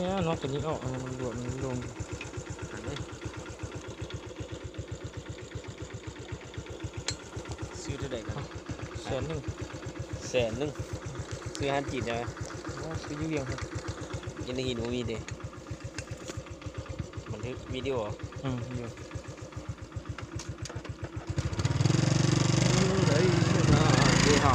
เนี่ยน็อตตัวนี้ออกมันรวมมันลงซื้อเท่าไหร่กัน100,000ซื้อฮันจีนได้ไหมซื้อยูเวียงครับยังได้ยินว่ามีเด้บันทึกวิดีโออยู่ดีห่อ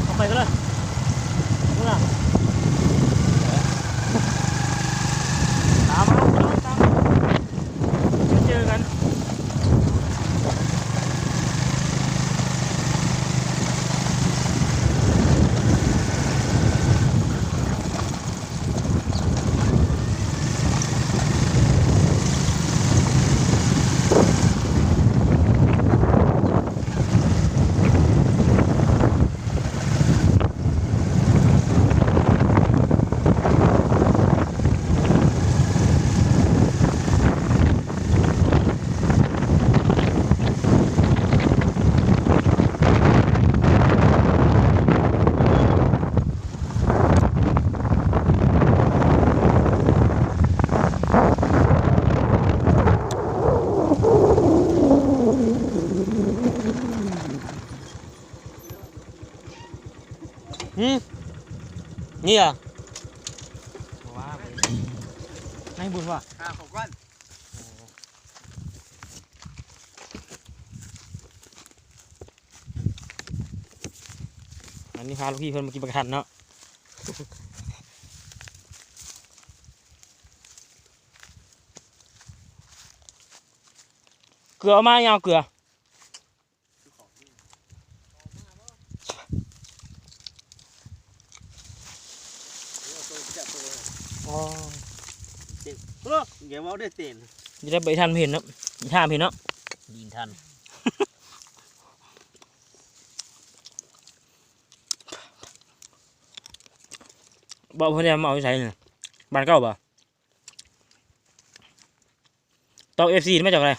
เอาไปก็เลยนู่นน่ะตามมาตามเจอกันนี่อ่ะว้าไปในบุญว่ะของก้อนอันนี้พาลูกพี่เพิ่นมากินประกันเนาะเกลือมาเอาเกลืออ๋อ เดี๋ยวเอาได้เต็น จะได้ไปทันเห็นเนาะท่ามเห็นเนาะ ยินทัน บอกเพื่อนจะมาเอาไปใช้เนี่ยบ้านเก่าป่ะตอกFC ไม่จากอะไร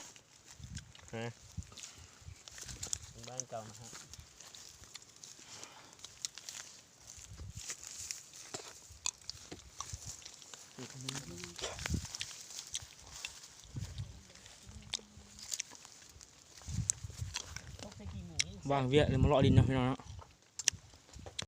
บ้านเก่านะฮะวางเวียเลยมาเลาะดินนะพี่น้องเนาะ